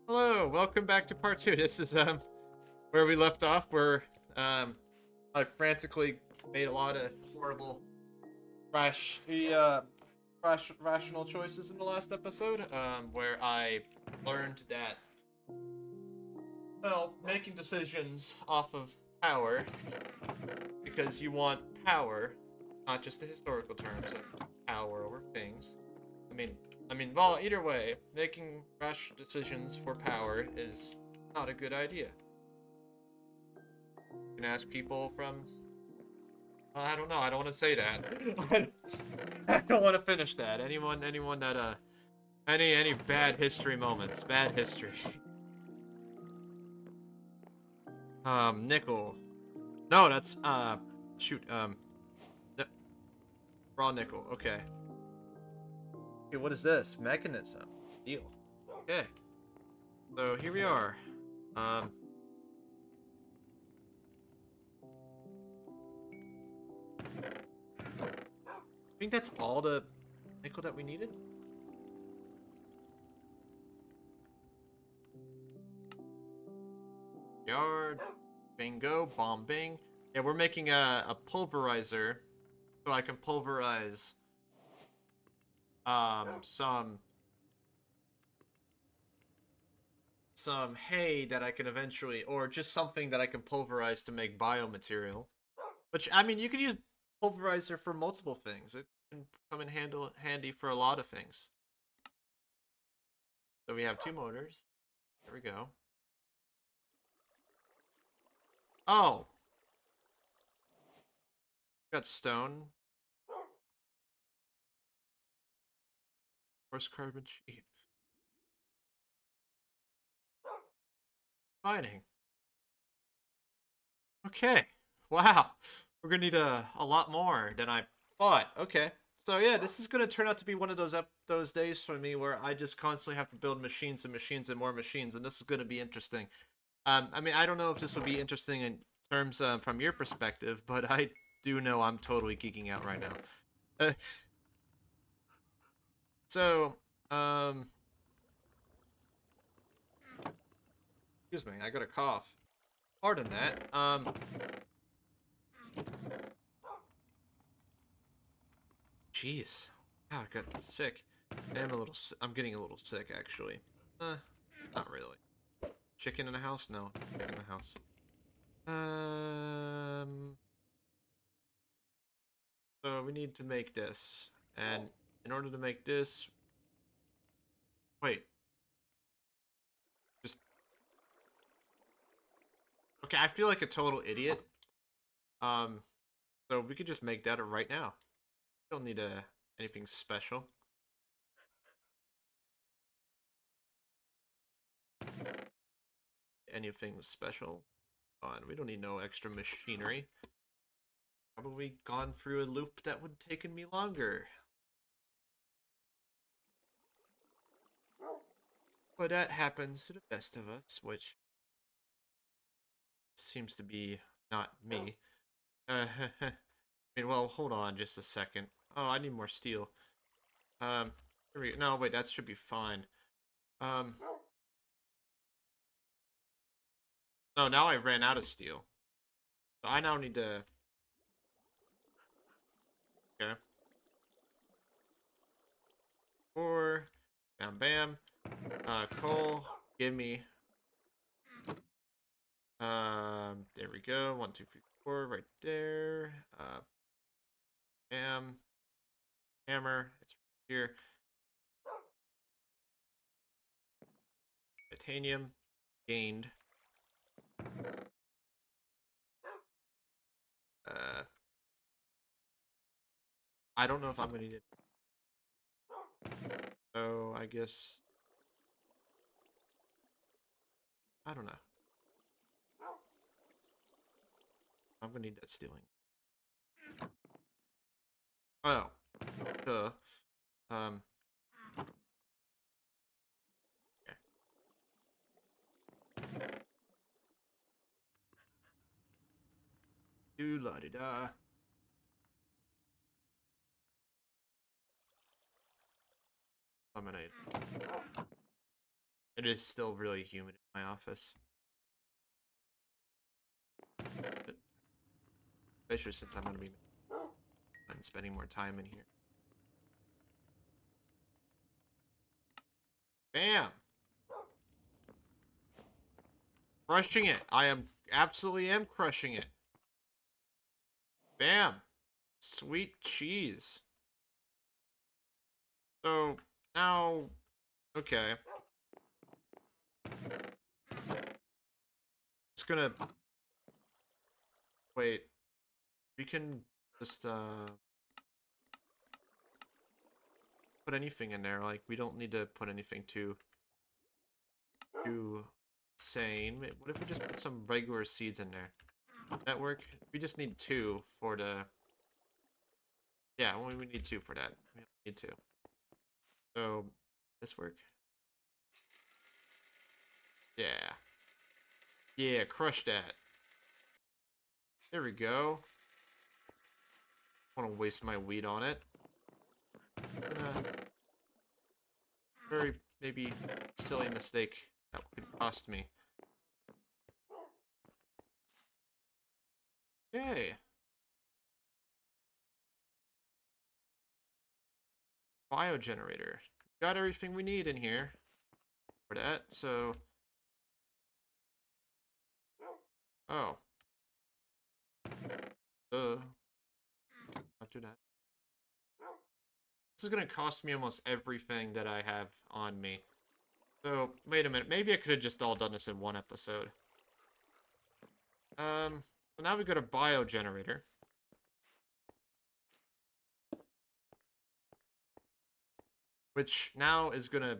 Hello, welcome back to part two. This is where we left off, where I frantically made a lot of horrible rash rational choices in the last episode, where I learned that making decisions off of power because you want power, not just the historical terms of power over things. I mean, well, either way, making rash decisions for power is not a good idea. You can ask people from. I don't know. I don't want to say that. I don't want to finish that. Anyone that any bad history moments, bad history. Nickel. No, that's shoot. Raw nickel. Okay. Okay, what is this? Mechanism. Deal. Okay. So here we are. Um, I think that's all the nickel that we needed. Yard. Bingo. Bomb bing. Yeah, we're making a pulverizer so I can pulverize some hay that I can eventually, or just something that I can pulverize to make biomaterial. Which, I mean, you could use pulverizer for multiple things. It can come in handy for a lot of things. So we have two motors. There we go. Oh, got stone. Where's carbon sheet? Mining. Okay. Wow. We're gonna need a lot more than I thought. Okay. So yeah, this is gonna turn out to be one of those days for me where I just constantly have to build machines and machines and more machines, and this is gonna be interesting. I mean, I don't know if this will be interesting in terms from your perspective, but I do know I'm totally geeking out right now. Uh, so, um, excuse me, I got a cough. Pardon that. Jeez, wow, I got sick. I'm getting a little sick actually. Not really. Chicken in the house? No, chicken in the house. Um, so we need to make this, and in order to make this, wait, just okay. I feel like a total idiot. Um, so we could just make that right now. We don't need anything special. Anything special? On. We don't need no extra machinery. Probably gone through a loop that would have taken me longer. But that happens to the best of us, which seems to be not me. I mean, well, hold on just a second. Oh, I need more steel. Here we go. No, wait, that should be fine. Um, no, now I ran out of steel. So I now need to. Okay. Four. Bam, bam. Coal, give me. There we go. One, two, three, four, right there. Bam. Hammer. It's right here. Titanium gained. Uh, I don't know if I'm gonna need it. So I guess I don't know. I'm gonna need that stealing. Oh, duh. Um, yeah. Do la di da. Eliminate. It is still really humid in my office. Especially since I'm going to be spending more time in here. Bam! Crushing it. I am absolutely am crushing it. Bam! Sweet cheese. So, now... Okay. Just gonna... Wait. We can just, put anything in there. Like, we don't need to put anything too insane. What if we just put some regular seeds in there? Would that work? We just need 2 for the... Yeah, we need 2 for that. We need 2. So, this work? Yeah. Yeah, crush that. There we go. I don't want to waste my wheat on it. Very, maybe, silly mistake that could cost me. Okay. Biogenerator. Got everything we need in here for that, so... Oh. Not do that. This is gonna cost me almost everything that I have on me. So, wait a minute. Maybe I could have just all done this in one episode. So now we got a biogenerator. Which now is gonna...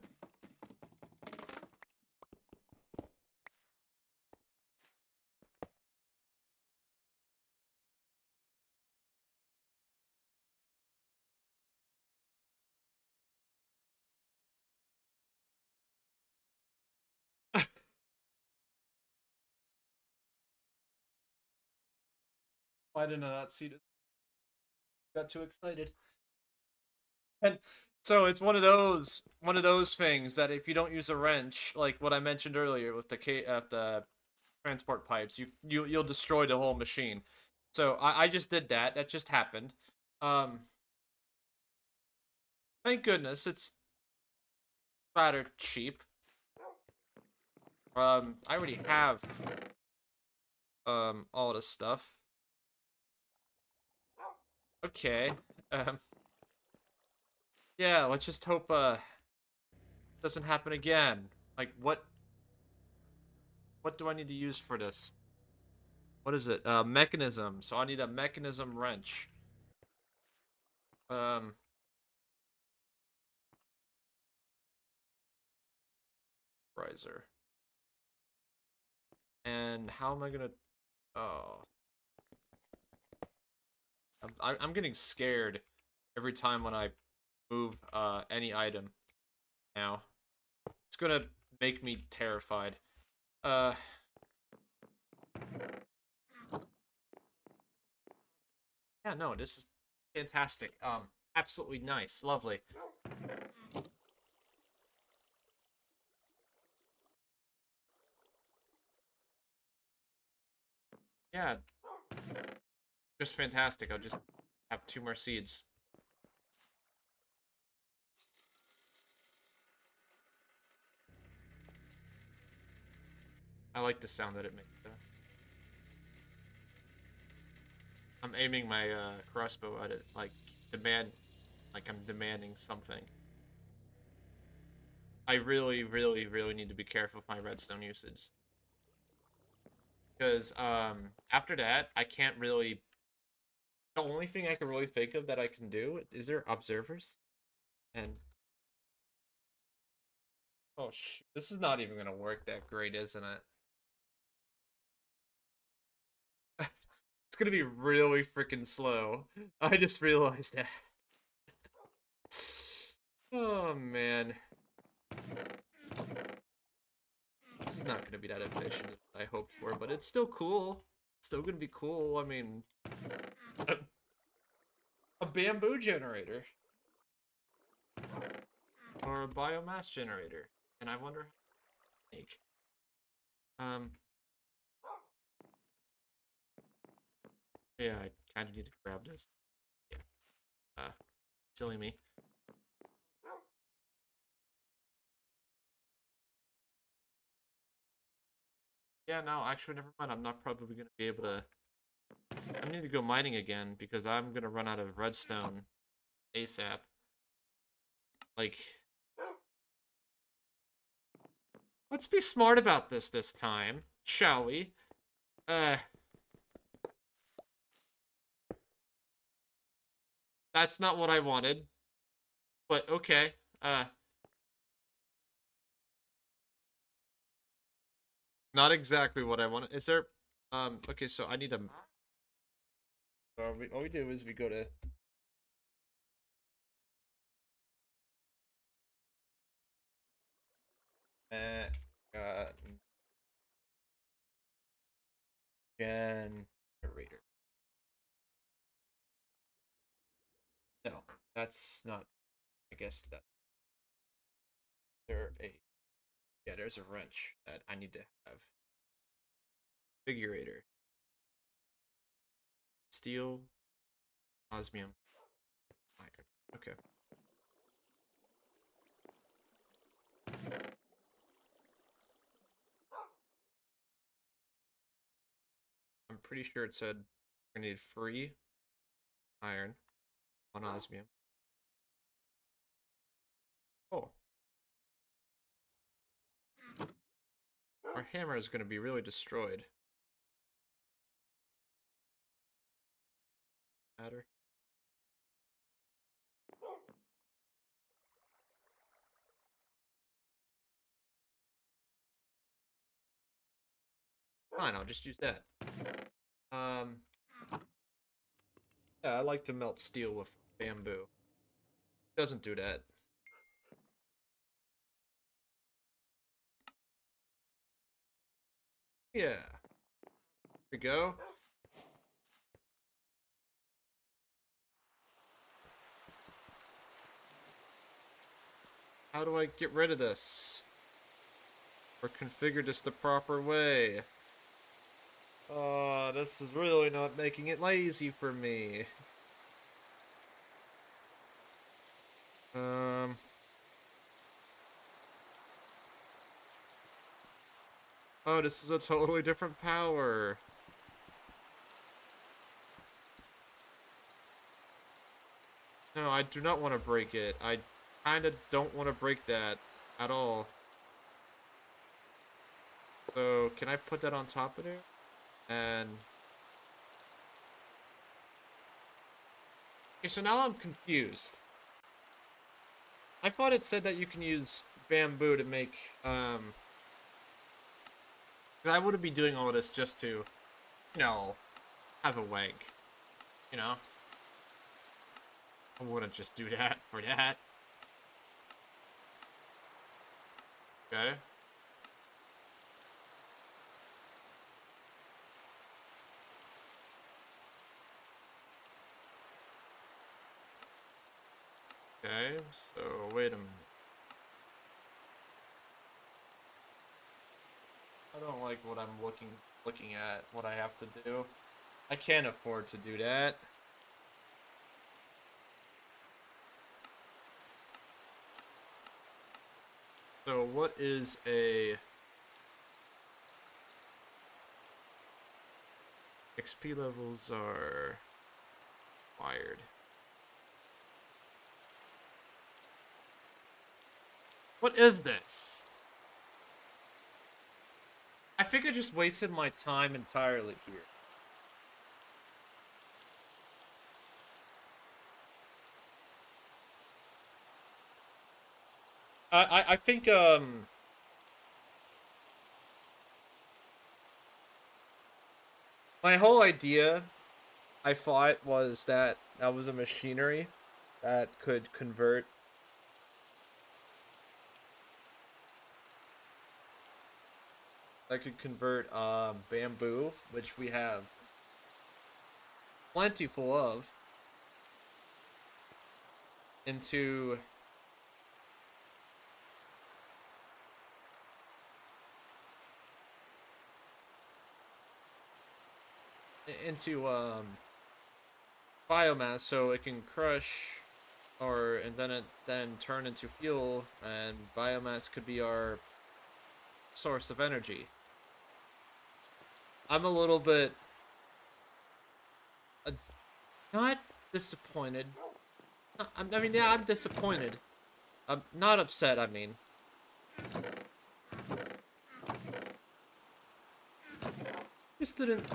Why did I not see this? Got too excited. And so it's one of those things that if you don't use a wrench, like what I mentioned earlier with the transport pipes, you'll destroy the whole machine. So I just did that. That just happened. Um, thank goodness it's rather cheap. I already have all the stuff. Okay. Um, yeah. Let's just hope doesn't happen again. Like what do I need to use for this? What is it? Mechanism. So I need a mechanism wrench. Um, riser. And how am I gonna? Oh, I'm getting scared every time when I move any item. Now, it's gonna make me terrified. Uh, yeah, no, this is fantastic. Absolutely nice, lovely. Yeah, just fantastic. I'll just have 2 more seeds. I like the sound that it makes. I'm aiming my crossbow at it, like I'm demanding something. I really, really, really need to be careful with my redstone usage. Because after that, I can't really... The only thing I can really think of that I can do is there observers? And... Oh, shoot. This is not even going to work that great, isn't it? It's going to be really freaking slow. I just realized that. Oh, man. This is not going to be that efficient as I hoped for, but it's still cool. It's still going to be cool. I mean, a bamboo generator. Or a biomass generator. And I wonder... make. Um, yeah, I kind of need to grab this. Yeah. Silly me. Yeah, no, actually, never mind. I'm not probably gonna be able to. I need to go mining again because I'm gonna run out of redstone ASAP. Like, let's be smart about this time, shall we? Uh, that's not what I wanted, but okay. Not exactly what I wanted. Is there? Okay, so I need a. All we do is we go to. Uh, uh, generator. No, that's not. I guess that there a. Yeah, there's a wrench that I need to have. Configurator. Steel, osmium, iron. Okay. I'm pretty sure it said I need free iron, one osmium. Oh, our hammer is going to be really destroyed. Matter. Fine, I'll just use that. Um, yeah, I like to melt steel with bamboo. Doesn't do that. Yeah. Here we go. How do I get rid of this? Or configure this the proper way? Oh, this is really not making it lazy for me. Um, oh, this is a totally different power. No, I do not want to break it. I kind of don't want to break that at all. So, can I put that on top of there? And... Okay, so now I'm confused. I thought it said that you can use bamboo to make, 'cause I wouldn't be doing all this just to, have a wank. You know? I wouldn't just do that for that. Okay? Okay, so wait a minute. I don't like what I'm looking at, what I have to do. I can't afford to do that. So what is a XP levels are wired. What is this? I think I just wasted my time entirely here. I think my whole idea I thought was that that was a machinery that could convert bamboo, which we have plentiful of, into into biomass so it can crush, or and then it then turn into fuel, and biomass could be our source of energy. I'm a little bit uh, not disappointed. I mean, yeah, I'm disappointed. I'm not upset. I mean, this didn't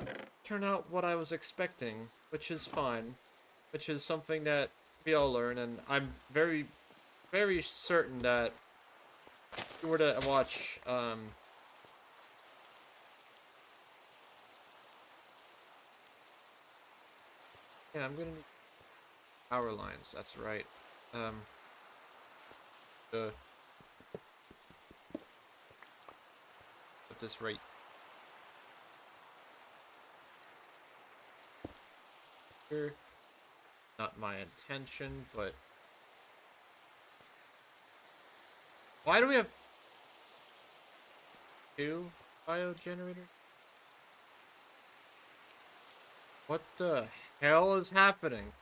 turn out what I was expecting, which is fine. Which is something that we all learn, and I'm very, very certain that if you were to watch, yeah, I'm gonna need power lines. That's right. Um, put this right here. Not my intention, but why do we have two biogenerators? What the hell is happening?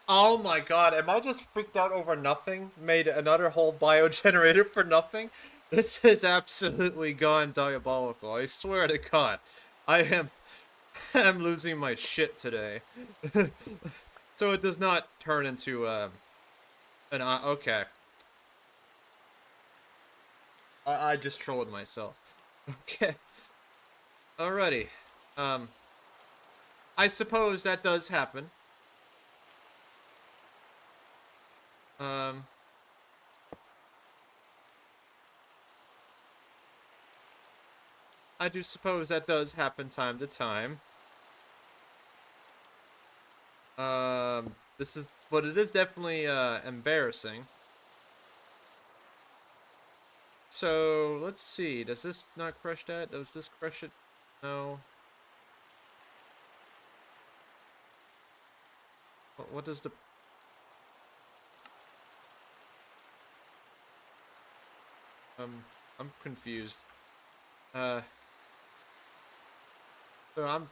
Oh my god, am I just freaked out over nothing? Made another whole biogenerator for nothing? This is absolutely gone diabolical. I swear to god. I am I'm losing my shit today. So it does not turn into an okay. I just trolled myself. Okay. Alrighty. Um I suppose that does happen. Um I do suppose that does happen time to time. This is, but it is definitely embarrassing. So let's see. Does this not crush that? Does this crush it? No. What does the? Um, I'm confused. Uh, so I'm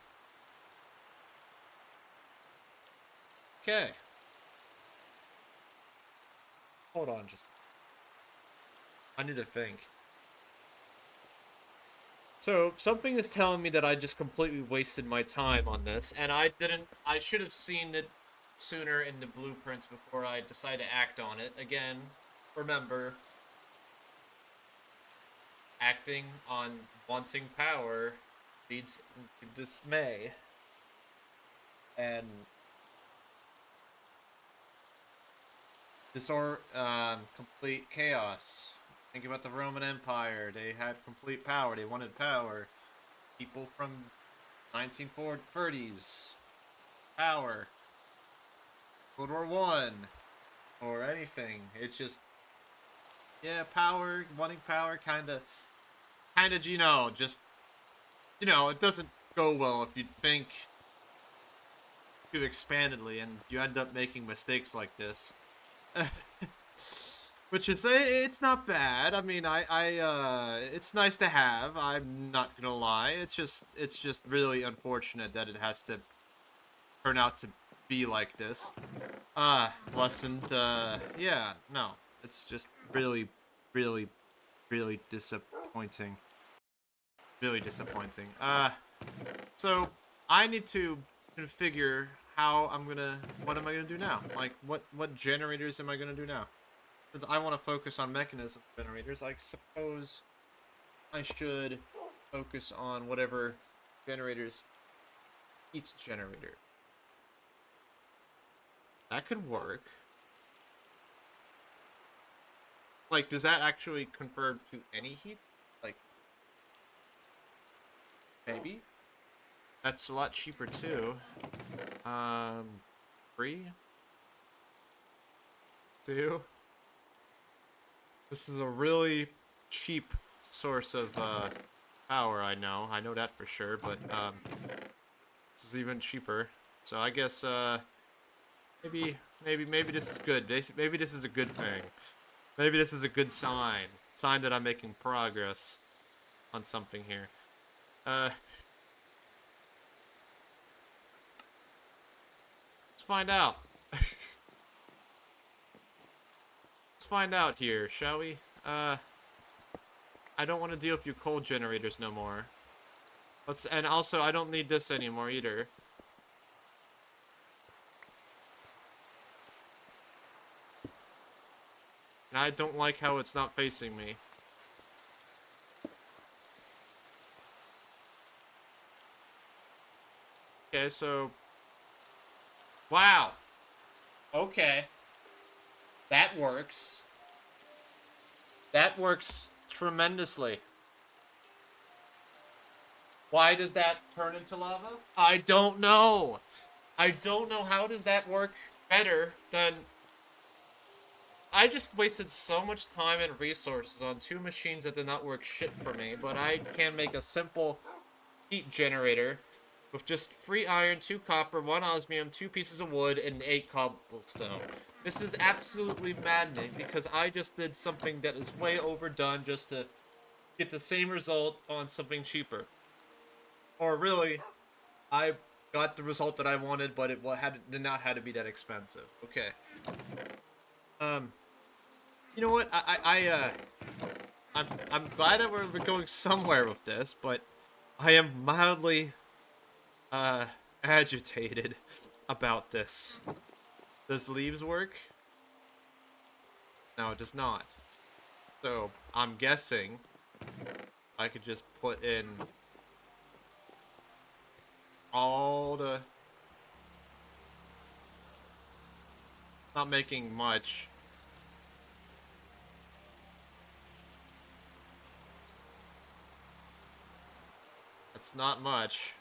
okay. Hold on, just I need to think. So something is telling me that I just completely wasted my time on this, and I didn't. I should have seen it sooner in the blueprints before I decide to act on it. Again, remember, acting on wanting power leads to dismay and complete chaos. Think about the Roman Empire. They had complete power. They wanted power. People from 1930s, power. World War One, or anything. It's just, yeah, power, wanting power, just, it doesn't go well if you think too expandedly and you end up making mistakes like this. Which is, it's not bad. I mean, it's nice to have. I'm not gonna lie. It's just really unfortunate that it has to turn out to be like this. Lessened, yeah, no. It's just really, really, really disappointing. Really disappointing. So I need to configure what am I gonna do now? Like, what generators am I gonna do now? Since I want to focus on mechanism generators, I suppose I should focus on whatever generators each generator. That could work. Like, does that actually confer to any heat? Like, maybe? That's a lot cheaper too. Free? Two? This is a really cheap source of, power, I know. I know that for sure, but, this is even cheaper. So I guess, maybe this is good. Maybe this is a good thing. Maybe this is a good sign. Sign that I'm making progress on something here. Uh, let's find out. Let's find out here, shall we? I don't want to deal with you coal generators no more. And also, I don't need this anymore either. And I don't like how it's not facing me. Okay, so... Wow. Okay. That works. That works tremendously. Why does that turn into lava? I don't know. I don't know how does that work better than... I just wasted so much time and resources on two machines that did not work shit for me, but I can make a simple heat generator with just 3 iron, 2 copper, 1 osmium, 2 pieces of wood, and 8 cobblestone. This is absolutely maddening because I just did something that is way overdone just to get the same result on something cheaper. Or really, I got the result that I wanted, but it did not have to be that expensive. Okay. Um, you know what? I'm glad that we're going somewhere with this, but I am mildly uh agitated about this. Does leaves work? No, it does not. So I'm guessing I could just put in all the... Not making much. That's not much.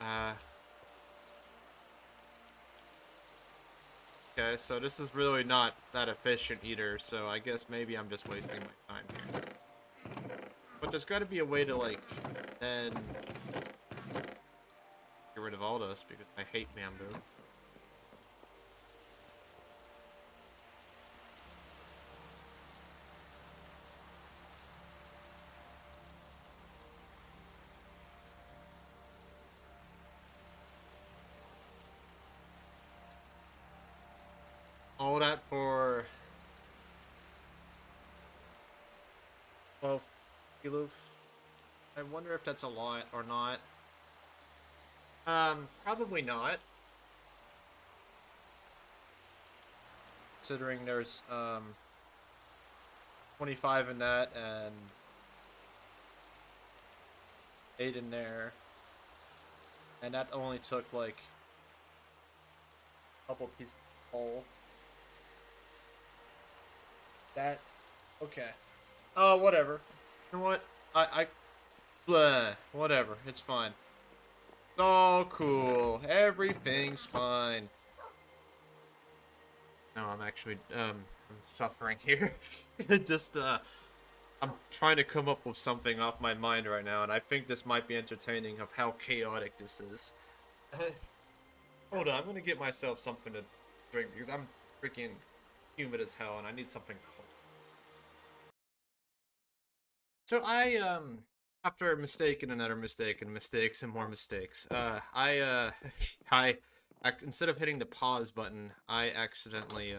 Uh, okay, so this is really not that efficient either, so I guess maybe I'm just wasting my time here. But there's gotta be a way to, like, then get rid of all this, because I hate bamboo. All that for 12 kilos. I wonder if that's a lot or not. Probably not. Considering there's 25 in that and 8 in there. And that only took like a couple pieces of coal. That okay. Oh, whatever. You know what? Blah, whatever. It's fine. Oh, cool. Everything's fine. No, I'm actually I'm suffering here. Just I'm trying to come up with something off my mind right now, and I think this might be entertaining of how chaotic this is. Hold on, I'm gonna get myself something to drink because I'm freaking humid as hell, and I need something cold. So after a mistake and another mistake and mistakes and more mistakes, I instead of hitting the pause button, I accidentally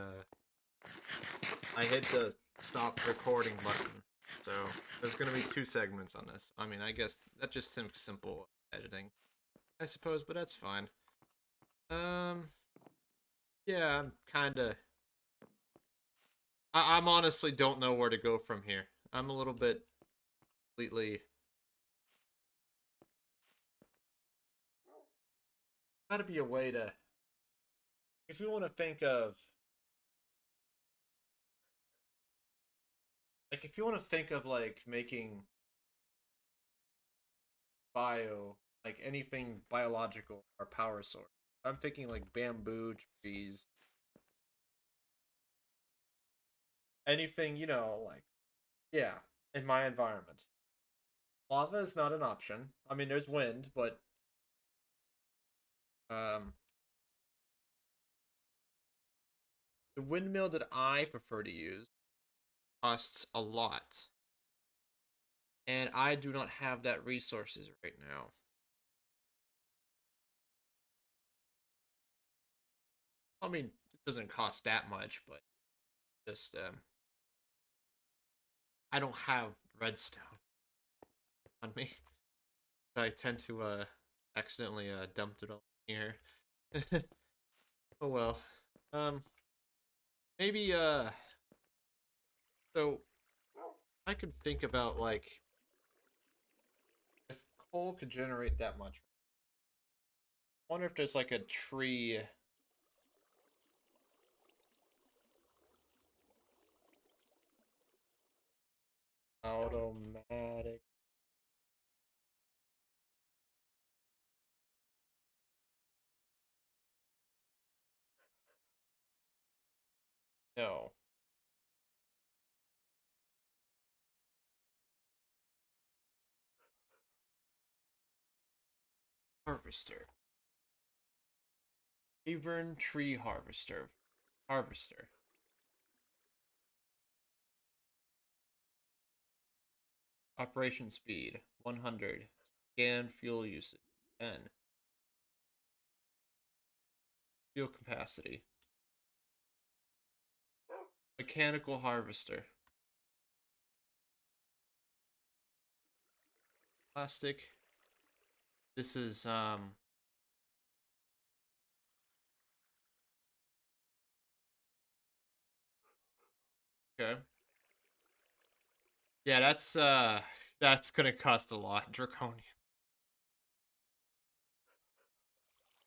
I hit the stop recording button. So there's gonna be 2 segments on this. I mean, I guess that's just simple editing, I suppose, but that's fine. Um, yeah, I'm kinda. I'm honestly don't know where to go from here. I'm a little bit completely. Gotta be a way to. If you want to think of, like, if you want to think of like making like anything biological or power source. I'm thinking like bamboo trees, anything, like, yeah, in my environment. Lava is not an option. I mean, there's wind, but um, The windmill that I prefer to use costs a lot, and I do not have that resources right now. I mean, it doesn't cost that much, but just I don't have redstone on me. I tend to accidentally dumped it all here. Oh well. Um, maybe so I could think about like if coal could generate that much. I wonder if there's like a tree. Automatic. No. Harvester. Avern tree harvester. Harvester. Operation speed 100. Scan fuel usage 10. Fuel capacity. Mechanical harvester. Plastic. This is okay. Yeah, that's gonna cost a lot. Draconian.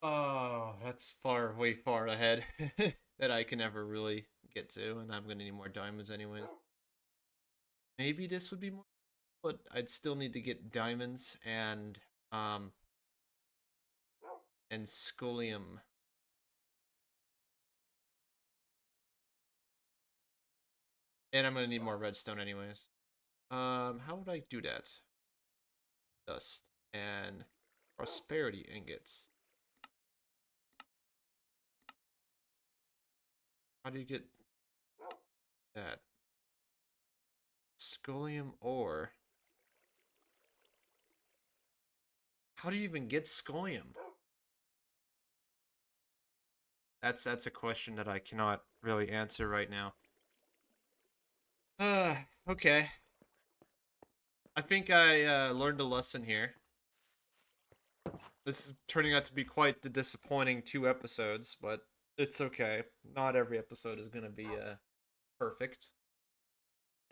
Oh, that's way far ahead that I can ever really get to, and I'm gonna need more diamonds anyways. Maybe this would be more, but I'd still need to get diamonds um and scolium. And I'm gonna need more redstone anyways. How would I do that? Dust and prosperity ingots. How do you get that? Scolium ore. How do you even get scolium? That's a question that I cannot really answer right now. Okay. I think I learned a lesson here. This is turning out to be quite the disappointing 2 episodes, but it's okay. Not every episode is gonna be perfect,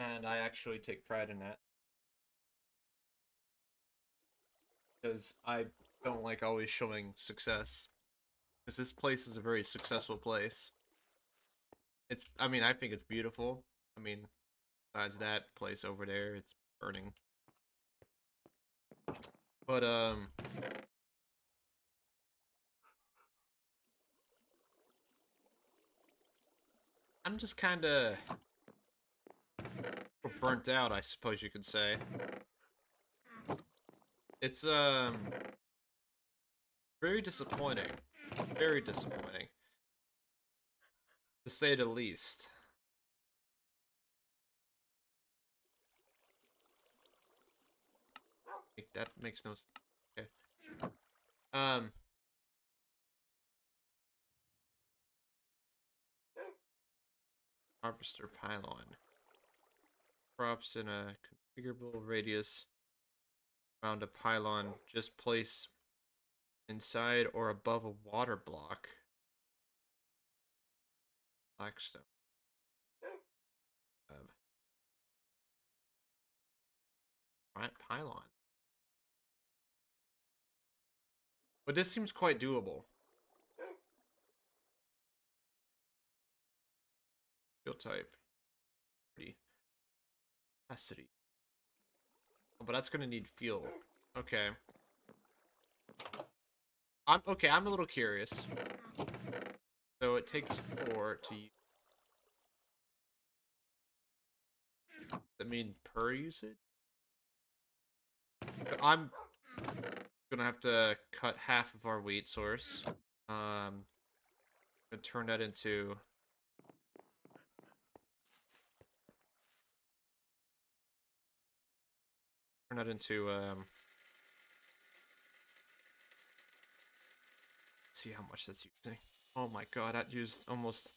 and I actually take pride in that because I don't like always showing success. Because this place is a very successful place. I mean, I think it's beautiful. I mean, besides that place over there, it's burning. But I'm just kind of burnt out, I suppose you could say. It's very disappointing. Very disappointing, to say the least. Like, that makes no sense. Okay. Um, harvester pylon. Props in a configurable radius around a pylon. Just place inside or above a water block. Blackstone. Pylon. But this seems quite doable. Field type. Capacity. Oh, but that's gonna need fuel. Okay. I'm a little curious. So it takes 4 to use. Does that mean per usage? I'm gonna have to cut half of our wheat source. Gonna turn that into Turn that into let's see how much that's using. Oh my god, that used almost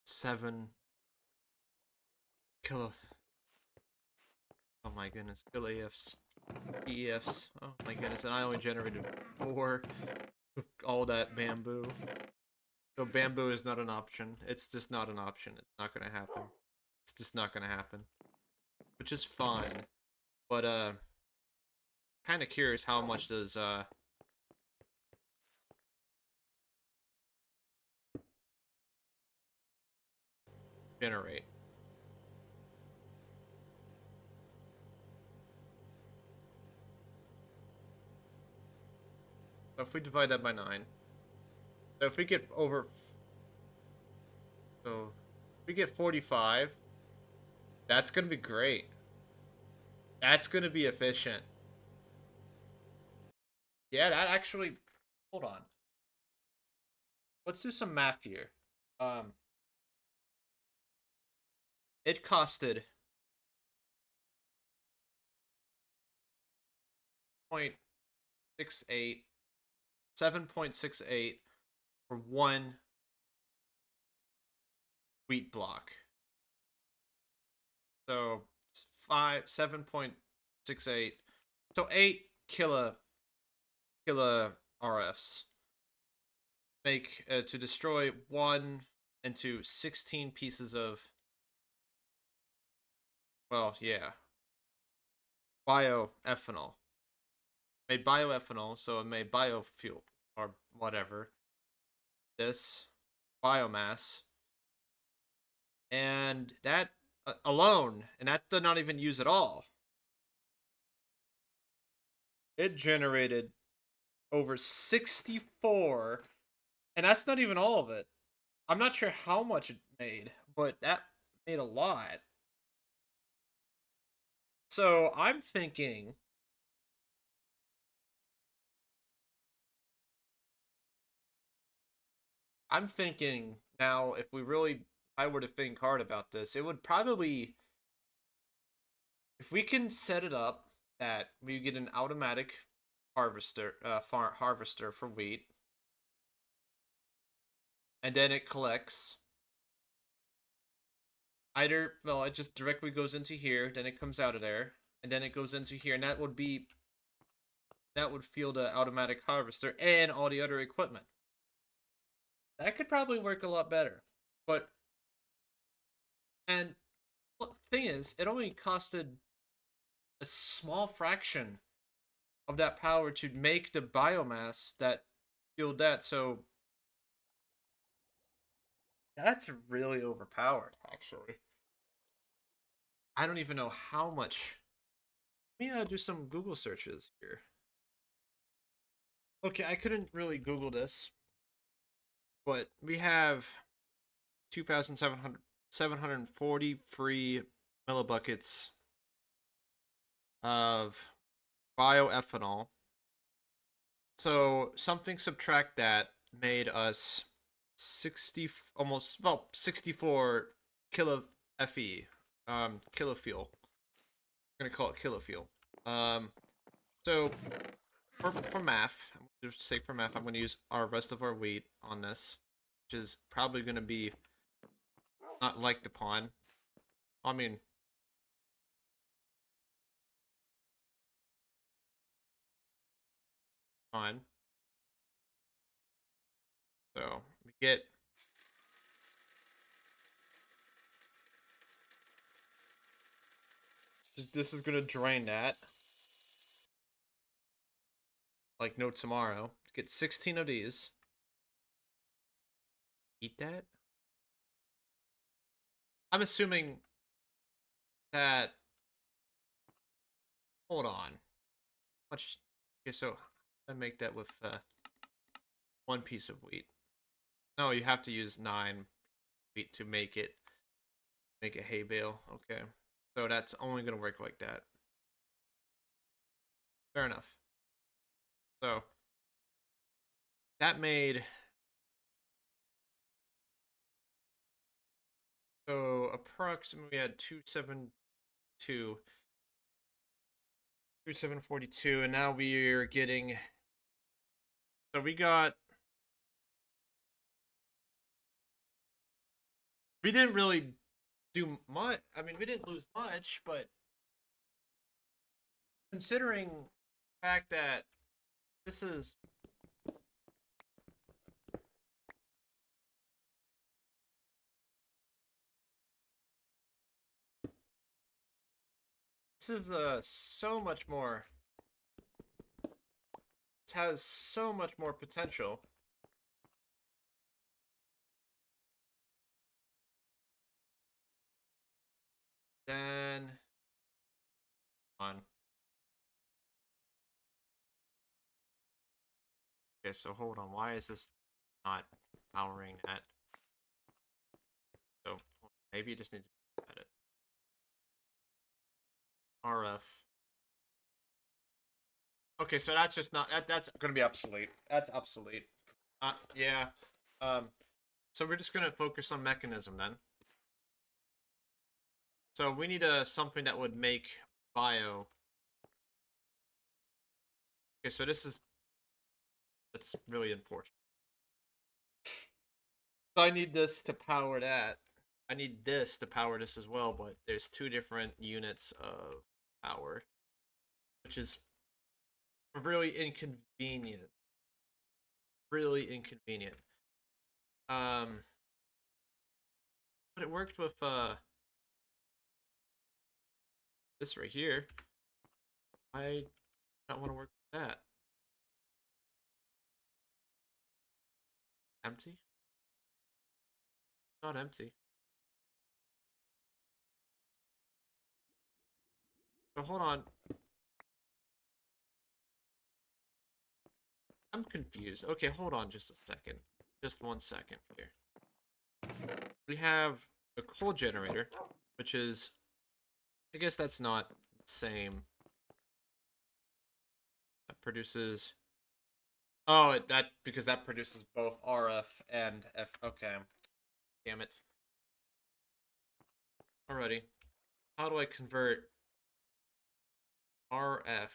7 kilo. Oh my goodness, kilo EFs. EFs. Oh my goodness, and I only generated 4 with all that bamboo. So bamboo is not an option. It's just not an option. It's not gonna happen. It's just not gonna happen. Which is fine. But kinda curious how much does generate. So if we divide that by 9. So if we get over so if we get 45, that's gonna be great. That's gonna be efficient. Yeah, that actually hold on. Let's do some math here. Um it costed 0.68 7.68 for 1 wheat block. So 7.68. So 8 kilo RFs make to destroy 1 into 16 pieces of, well, yeah, bioethanol. Made bioethanol, so it made biofuel or whatever. This biomass, and that alone, and that did not even use it all. It generated over 64, and that's not even all of it. I'm not sure how much it made, but that made a lot. So I'm thinking now, if we really, I were to think hard about this, it would probably, if we can set it up that we get an automatic harvester for wheat, and then it collects either, well, it just directly goes into here, then it comes out of there, and then it goes into here, and that would fuel the automatic harvester and all the other equipment. That could probably work a lot better. But and well, thing is, it only costed a small fraction of that power to make the biomass that fueled that. So that's really overpowered, actually. I don't even know how much. Let me do some Google searches here. Okay, I couldn't really Google this, but we have 2,740 free millibuckets of bioethanol. So something subtract that made us 60, almost, well, 64 kilo FE, kilo fuel. I'm gonna call it kilo fuel. So for math, just say for math, I'm gonna use our rest of our wheat on this, which is probably gonna be not liked upon. I mean, fine. So we get this is gonna drain that like no tomorrow. Get 16 of these. Eat that. I'm assuming that. Hold on. Much? Okay, so I make that with 1 piece of wheat. No, you have to use 9 wheat to make a hay bale. Okay, so that's only gonna work like that. Fair enough. So that made, so approximately we had 272. 742, and now we're getting. So we got. We didn't really do much. I mean, we didn't lose much, but considering the fact that this is so much more. It has so much more potential. Then on. Okay, so hold on. Why is this not powering that? So maybe it just needs to edit. RF. Okay, so that's just not that's gonna be obsolete. That's obsolete. Yeah. Um. So we're just gonna focus on mechanism then. So we need something that would make bio. Okay, so that's really unfortunate. So I need this to power that. I need this to power this as well, but there's two different units of power, which is really inconvenient. Really inconvenient. But it worked with this right here. I don't want to work with that. Empty? Not empty. But hold on. I'm confused. Okay, hold on just a second. Just 1 second here. We have a coal generator, which is, I guess that's not the same. That produces. Oh, that because that produces both RF and F. Okay, damn it. Alrighty, how do I convert RF?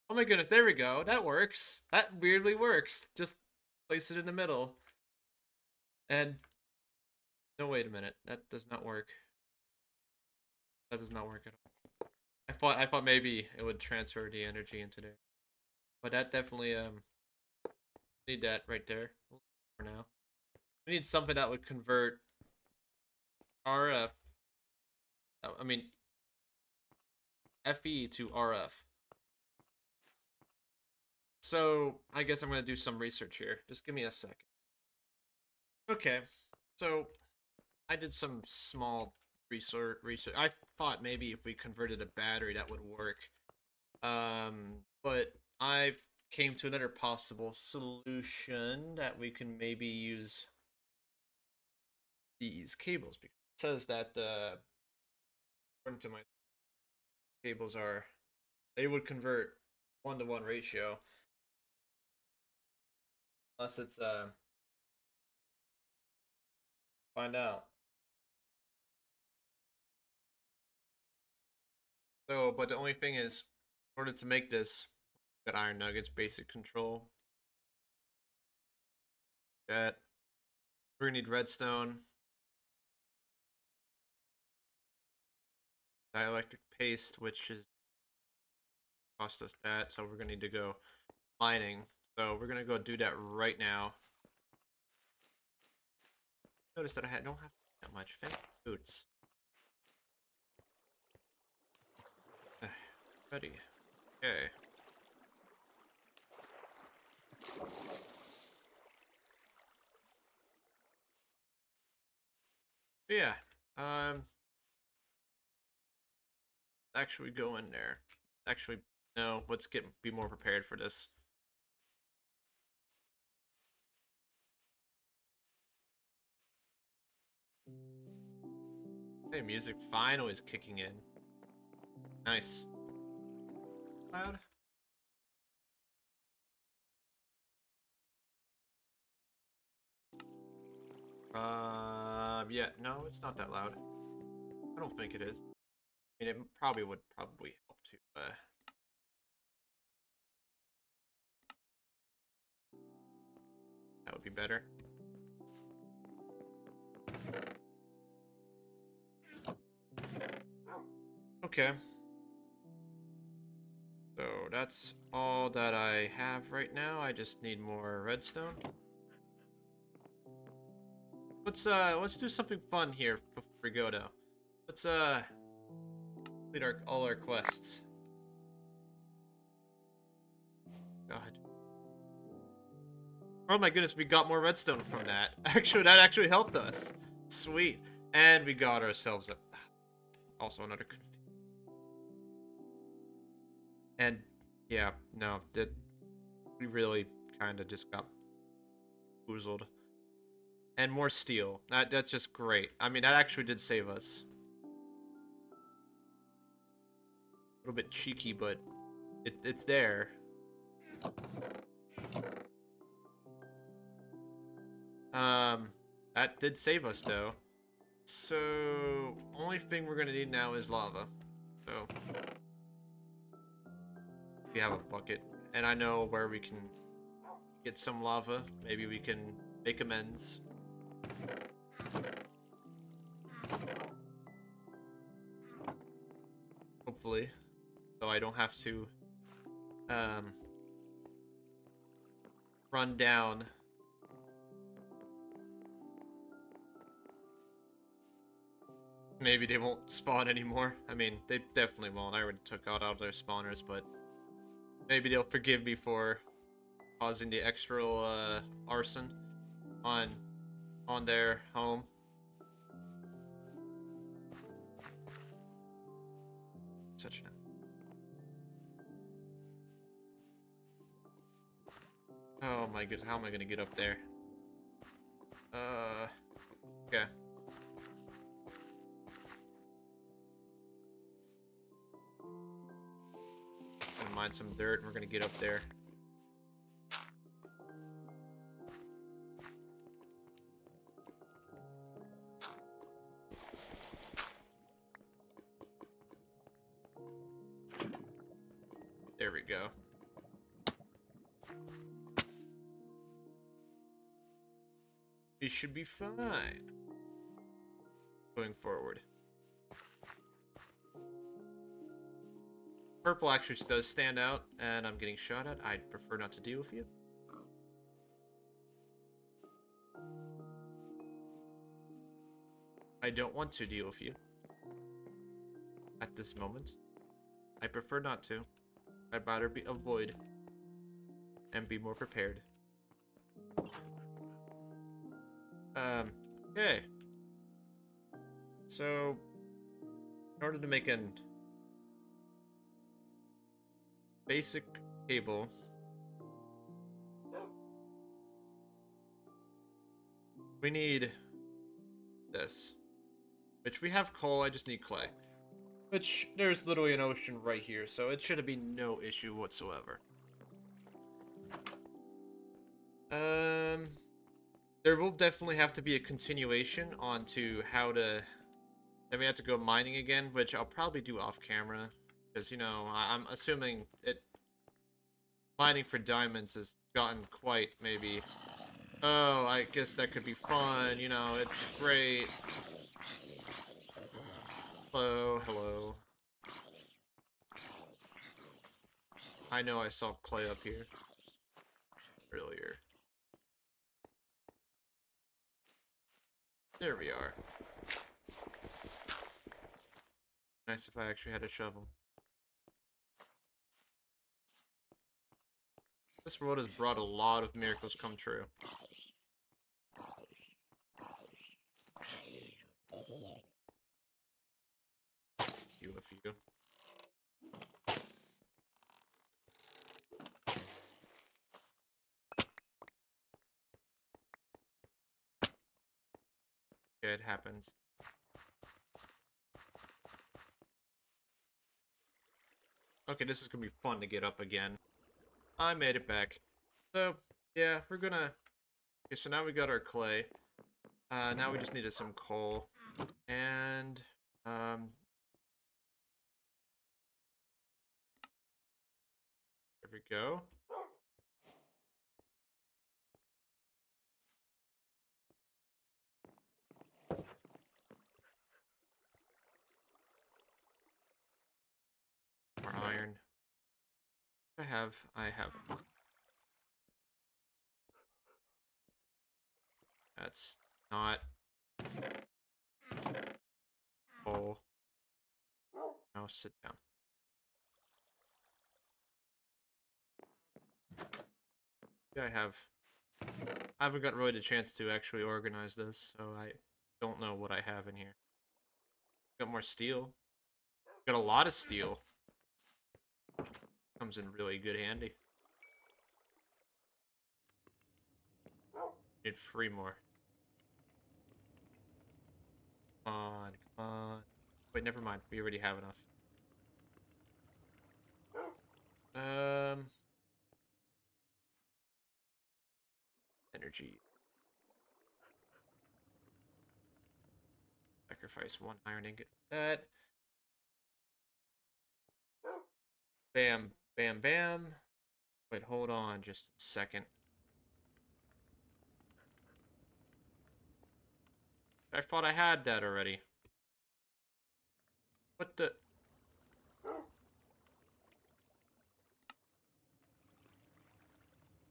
Oh my goodness, there we go. That works. That weirdly works. Just place it in the middle. And no, wait a minute. That does not work. That does not work at all. I thought maybe it would transfer the energy into there. But that definitely need that right there for now. We need something that would convert RF. I mean FE to RF. So I guess I'm gonna do some research here. Just give me a second. Okay, so I did some small research. I thought maybe if we converted a battery that would work. But I came to another possible solution that we can maybe use these cables because it says that according to my cables are they would convert 1-to-1 ratio unless it's find out. So, but the only thing is, in order to make this, got iron nuggets, basic control. That we're gonna need redstone, dielectric paste, which is cost us that. So we're gonna need to go mining. So we're gonna go do that right now. Notice that I don't have that much. Thank boots. Ready. Okay. But yeah. Actually go in there. Actually, no. Let's be more prepared for this. Hey, music finally is kicking in. Nice. Loud. Yeah, no, it's not that loud. I don't think it is. mean, it probably would help to that would be better. Okay. So that's all that I have right now. I just need more redstone. Let's do something fun here before we go though. Let's complete all our quests. God. Oh my goodness, we got more redstone from that. Actually, that actually helped us. Sweet. And we got ourselves also another and yeah, no, we really kind of just got boozled. And more steel. That's just great. I mean, that actually did save us. A little bit cheeky, but it's there. That did save us though. So, only thing we're gonna need now is lava. So, we have a bucket, and I know where we can get some lava. Maybe we can make amends. Hopefully, so I don't have to run down. Maybe they won't spawn anymore. I mean, they definitely won't. I already took out all their spawners, but maybe they'll forgive me for causing the extra arson on their home. Such an oh my goodness, how am I gonna get up there? Okay. Gonna mine some dirt and we're gonna get up there. There we go. We should be fine going forward. Purple actually does stand out, and I'm getting shot at. I'd prefer not to deal with you. I don't want to deal with you. At this moment. I prefer not to. I'd rather avoid and be more prepared. Okay. So, in order to make an basic cable, we need this. Which we have coal, I just need clay. Which, there's literally an ocean right here, so it should be no issue whatsoever. There will definitely have to be a continuation onto how to... Then we have to go mining again, which I'll probably do off camera. Because, you know, I'm assuming mining for diamonds has gotten quite, maybe... Oh, I guess that could be fun, you know, it's great. Hello, hello. I know I saw clay up here earlier. There we are. Nice if I actually had a shovel. This world has brought a lot of miracles come true. You a few. Yeah, it happens. Okay, this is gonna be fun to get up again. I made it back. So, yeah, we're gonna... Okay, so now we got our clay. Now we just needed some coal. And, we go. More iron. I have. That's not. Oh. Now sit down. Yeah, I have. I haven't got really the chance to actually organize this, so I don't know what I have in here. Got more steel. Got a lot of steel. Comes in really good handy. Need 3 more. Come on, come on. Wait, never mind. We already have enough. Energy. Sacrifice 1 iron ingot for that. Bam, bam, bam. Wait, hold on just a second. I thought I had that already. What the?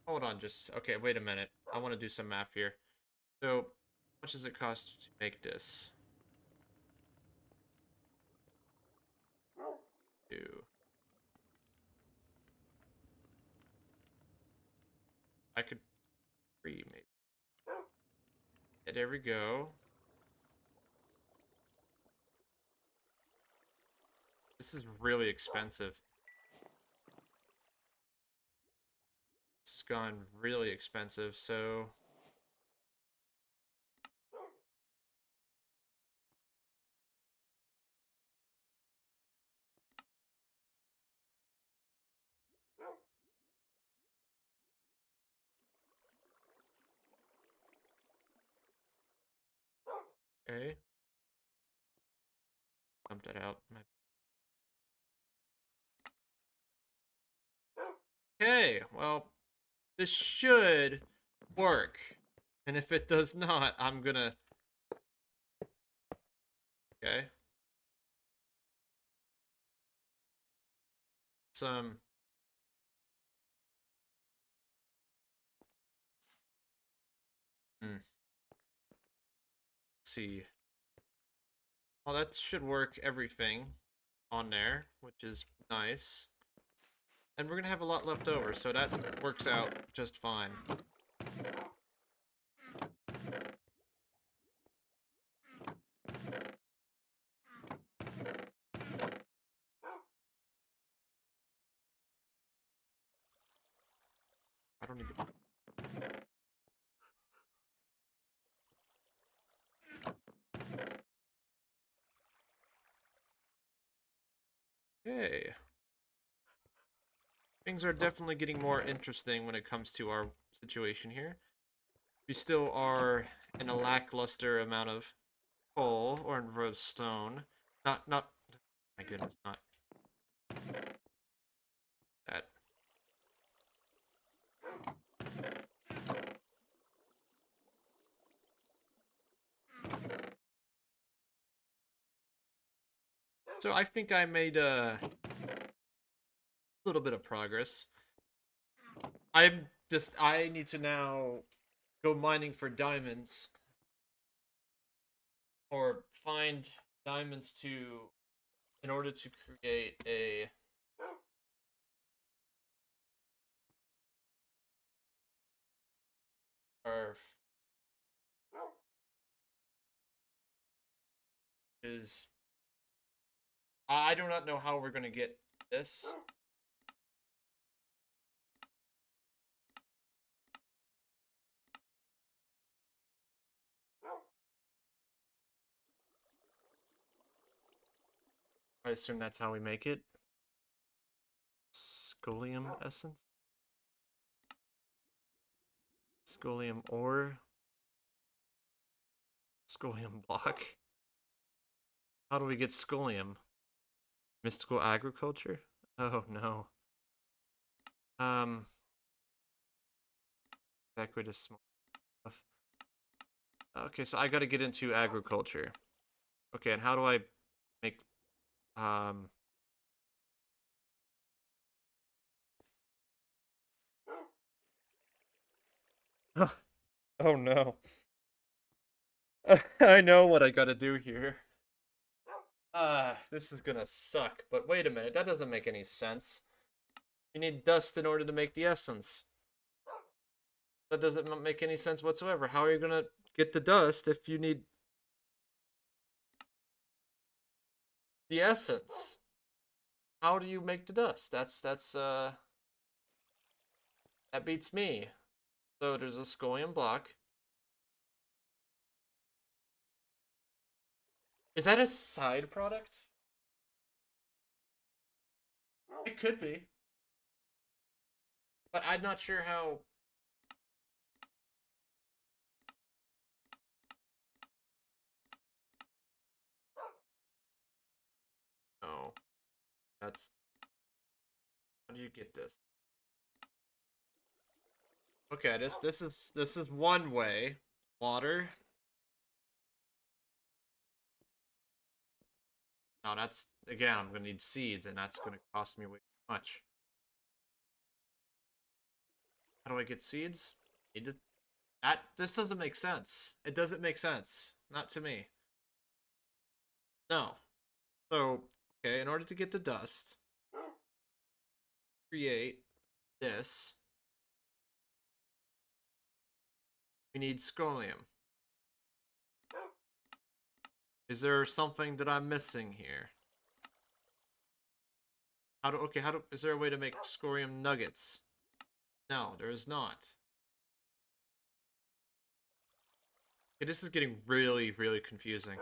Hold on, just... Okay, wait a minute. I want to do some math here. So, how much does it cost to make this? 2. I could 3, maybe. Yeah, there we go. This is really expensive. It's gone really expensive, so... Okay. Dump that out. Okay, well, this should work. And if it does not, I'm gonna... Okay. Some... Let's see. Well, that should work everything on there, which is nice. And we're gonna have a lot left over, so that works out just fine. I don't need to... Okay. Things are definitely getting more interesting when it comes to our situation here. We still are in a lackluster amount of coal or in rose stone. Not, my goodness, not that. So I think I made a little bit of progress. I need to now go mining for diamonds or find diamonds to in order to create a or is I do not know how we're gonna get this. I assume that's how we make it. Scolium essence? Scolium ore? Scolium block? How do we get scolium? Mystical agriculture? Oh no. Um, exactly just small stuff. Okay, so I got to get into agriculture. Okay, and how do I make um? Oh no. I know what I gotta do here. This is gonna suck. But wait a minute, that doesn't make any sense. You need dust in order to make the essence. That doesn't make any sense whatsoever. How are you gonna get the dust if you need the essence? How do you make the dust? That beats me. So there's a scolium block. Is that a side product? It could be. But I'm not sure how. No. That's how do you get this? Okay, this is one way. Water. Now that's again I'm gonna need seeds and that's gonna cost me way too much. How do I get seeds? Need to that this doesn't make sense. It doesn't make sense. Not to me. No. So okay, in order to get the dust, create this, we need scolium. Is there something that I'm missing here? Is there a way to make scorium nuggets? No, there is not. Okay, this is getting really, really confusing.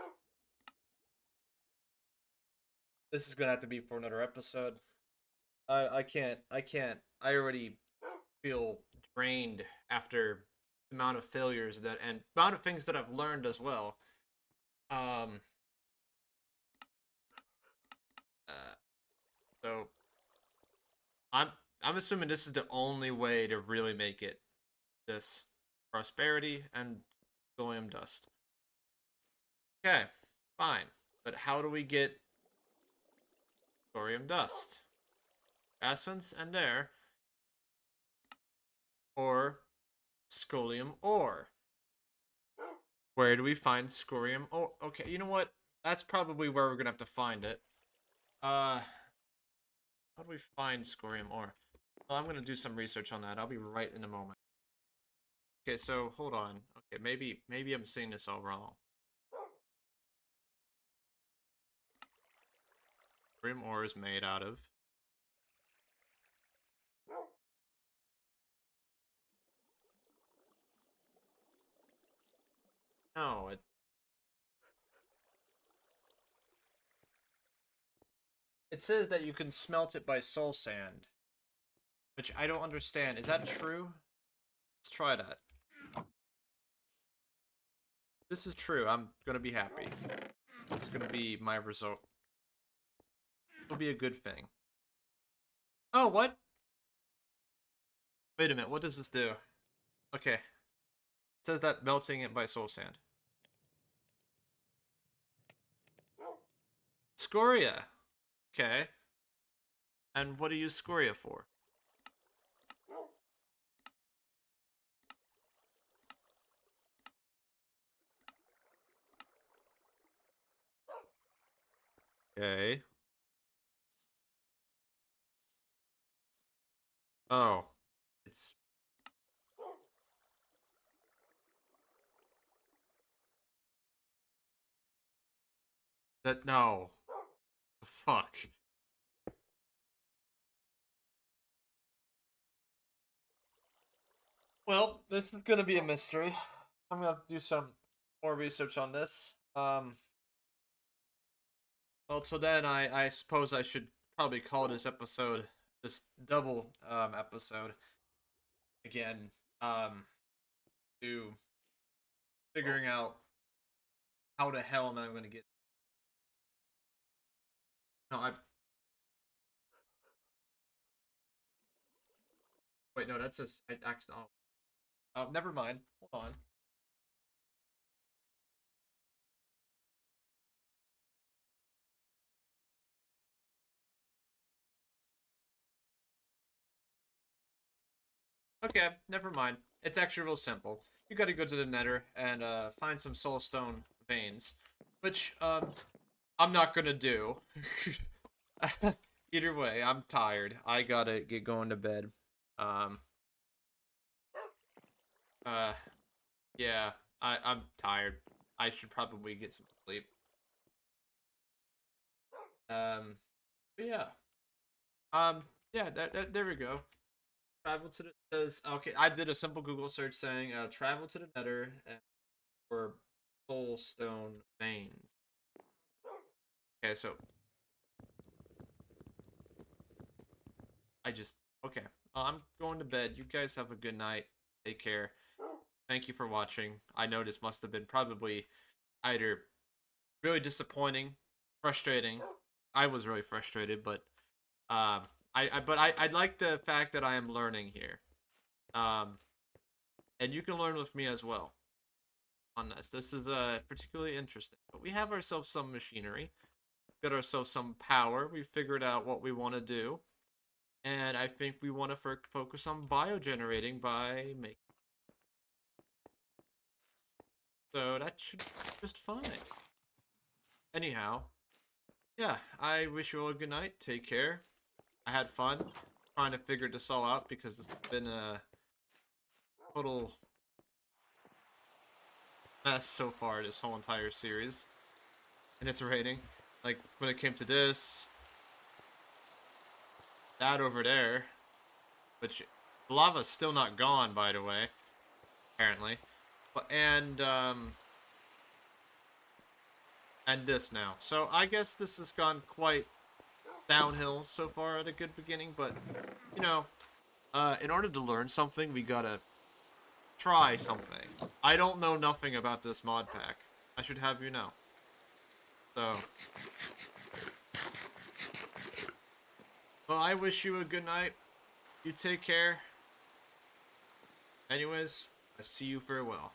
This is gonna have to be for another episode. I can't. I already feel drained after the amount of failures that and amount of things that I've learned as well. Um uh, so I'm I'm assuming this is the only way to really make it this prosperity and Golium dust. Okay, fine. But how do we get thorium dust? Essence and air, or scolium ore? Where do we find scorium ore? Okay, you know what? That's probably where we're gonna have to find it. Uh, how do we find scorium ore? Well, I'm gonna do some research on that. I'll be right in a moment. Okay, so hold on. Okay, maybe I'm seeing this all wrong. Scorium ore is made out of. No, it says that you can smelt it by soul sand, which I don't understand. Is that true? Let's try that. This is true. I'm gonna be happy. It's gonna be my result. It'll be a good thing. Oh, what? Wait a minute. What does this do? Okay. It says that melting it by soul sand. Scoria. Okay. And what do you use scoria for? Okay. Oh. It's that no. Fuck. Well, this is gonna be a mystery. I'm gonna have to do some more research on this. Well, till then, I suppose I should probably call this episode this double episode again. To figuring out how the hell am I going to get. No, I Wait, no, that's just I actually. Oh, never mind. Hold on. Okay, never mind. It's actually real simple. You got to go to the Nether and find some soulstone veins, which I'm not gonna do. Either way, I'm tired. I gotta get going to bed. Um, uh, yeah, I'm tired. I should probably get some sleep. But yeah. Um, yeah, there we go. Travel to the says okay. I did a simple Google search saying travel to the Nether and for soulstone veins. Okay, so I just okay. I'm going to bed. You guys have a good night. Take care. Thank you for watching. I know this must have been probably either really disappointing, frustrating. I was really frustrated, but I like the fact that I am learning here. Um, and you can learn with me as well on this. This is particularly interesting. But we have ourselves some machinery, got ourselves some power. We figured out what we want to do, and I think we want to focus on biogenerating by making. So that should be just fine. Anyhow, yeah, I wish you all a good night. Take care. I had fun trying to figure this all out because it's been a total mess so far this whole entire series. And it's rating. Like when it came to this, that over there, which the lava's still not gone by the way, apparently. But and this now. So I guess this has gone quite downhill so far at a good beginning, but you know, in order to learn something, we gotta try something. I don't know nothing about this mod pack. I should have you know. So, well, I wish you a good night. You take care. Anyways, I see you farewell.